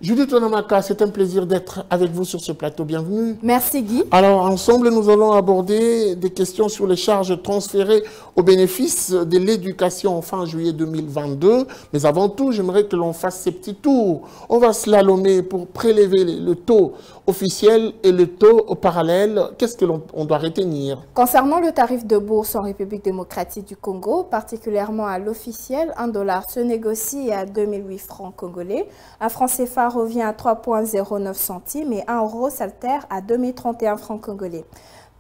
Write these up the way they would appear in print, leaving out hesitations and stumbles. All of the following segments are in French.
Judith Onamaka, c'est un plaisir d'être avec vous sur ce plateau. Bienvenue. Merci Guy. Alors, ensemble, nous allons aborder des questions sur les charges transférées au bénéfice de l'éducation fin juillet 2022. Mais avant tout, j'aimerais que l'on fasse ces petits tours. On va slalomer pour prélever le taux officiel et le taux au parallèle. Qu'est-ce que l'on doit retenir? Concernant le tarif de bourse en République démocratique du Congo, particulièrement à l'officiel, $1 se négocie à 2008 francs congolais. Un franc CFA revient à 3,09 centimes et 1 euro s'altère à 2031 francs congolais.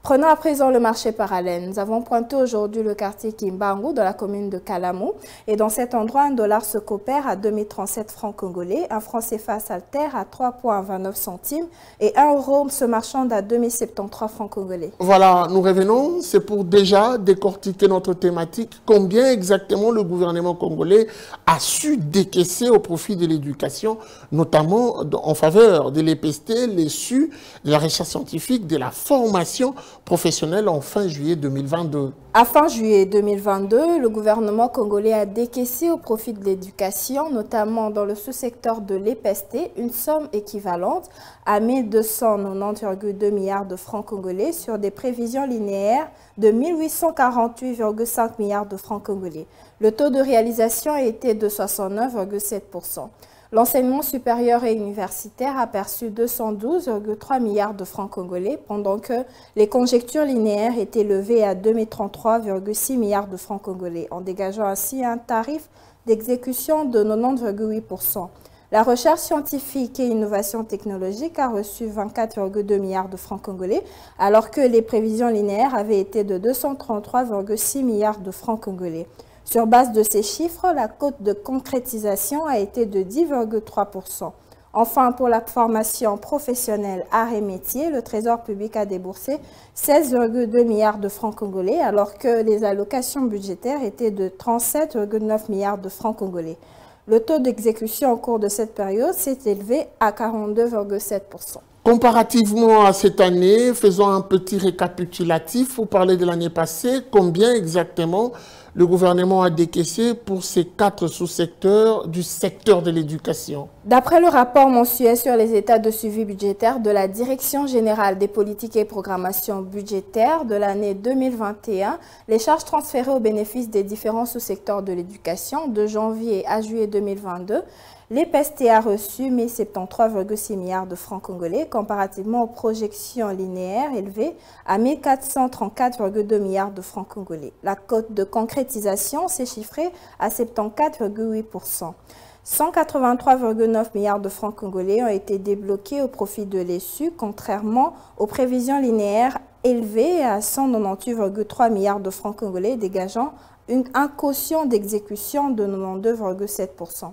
Prenons à présent le marché parallèle. Nous avons pointé aujourd'hui le quartier Kimbangu dans la commune de Kalamou. Et dans cet endroit, $1 se coopère à 2037 francs congolais. Un franc CFA s'altère à 3,29 centimes et 1 euro se marchande à 2073 francs congolais. Voilà, nous revenons. C'est pour déjà décortiquer notre thématique. Combien exactement le gouvernement congolais a su décaisser au profit de l'éducation, notamment en faveur de l'EPST, les SU, de la recherche scientifique, de la formation professionnelle en fin juillet 2022. À fin juillet 2022, le gouvernement congolais a décaissé au profit de l'éducation, notamment dans le sous-secteur de l'EPST, une somme équivalente à 1290,2 milliards de francs congolais sur des prévisions linéaires de 1848,5 milliards de francs congolais. Le taux de réalisation a été de 69,7%. L'enseignement supérieur et universitaire a perçu 212,3 milliards de francs congolais, pendant que les conjectures linéaires étaient levées à 2033,6 milliards de francs congolais, en dégageant ainsi un tarif d'exécution de 90,8%. La recherche scientifique et innovation technologique a reçu 24,2 milliards de francs congolais, alors que les prévisions linéaires avaient été de 233,6 milliards de francs congolais. Sur base de ces chiffres, la cote de concrétisation a été de 10,3%. Enfin, pour la formation professionnelle arts et métiers, le Trésor public a déboursé 16,2 milliards de francs congolais, alors que les allocations budgétaires étaient de 37,9 milliards de francs congolais. Le taux d'exécution au cours de cette période s'est élevé à 42,7%. Comparativement à cette année, faisons un petit récapitulatif. Vous parlez de l'année passée. Combien exactement le gouvernement a décaissé pour ces 4 sous-secteurs du secteur de l'éducation? D'après le rapport mensuel sur les états de suivi budgétaire de la Direction générale des politiques et programmations budgétaires de l'année 2021, les charges transférées au bénéfice des différents sous-secteurs de l'éducation de janvier à juillet 2022, l'EPST a reçu 1073,6 milliards de francs congolais comparativement aux projections linéaires élevées à 1434,2 milliards de francs congolais. La cote de concrétisation s'est chiffrée à 74,8%. 183,9 milliards de francs congolais ont été débloqués au profit de l'ESU, contrairement aux prévisions linéaires élevées à 198,3 milliards de francs congolais, dégageant un quotient d'exécution de 92,7%.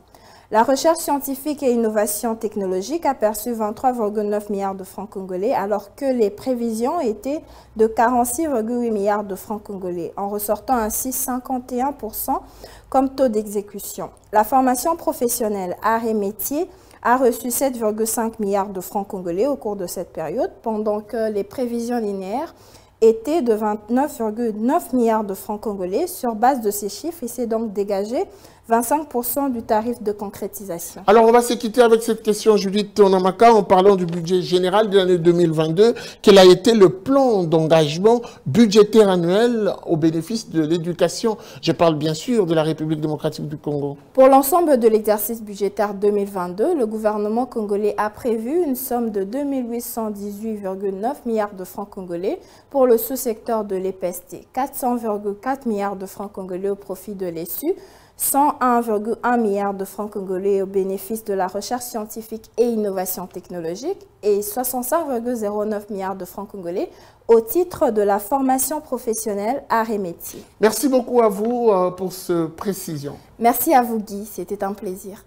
La recherche scientifique et innovation technologique a perçu 23,9 milliards de francs congolais, alors que les prévisions étaient de 46,8 milliards de francs congolais, en ressortant ainsi 51% comme taux d'exécution. La formation professionnelle arts et métiers a reçu 7,5 milliards de francs congolais au cours de cette période, pendant que les prévisions linéaires étaient de 29,9 milliards de francs congolais. Sur base de ces chiffres, il s'est donc dégagé 25% du tarif de concrétisation. Alors, on va se quitter avec cette question, Judith Onamaka, en parlant du budget général de l'année 2022. Quel a été le plan d'engagement budgétaire annuel au bénéfice de l'éducation? Je parle bien sûr de la République démocratique du Congo. Pour l'ensemble de l'exercice budgétaire 2022, le gouvernement congolais a prévu une somme de 2 818,9 milliards de francs congolais pour le sous-secteur de l'EPST, 400,4 milliards de francs congolais au profit de l'ESU, 101,1 milliards de francs congolais au bénéfice de la recherche scientifique et innovation technologique et 65,09 milliards de francs congolais au titre de la formation professionnelle arts et métiers. Merci beaucoup à vous pour cette précision. Merci à vous Guy, c'était un plaisir.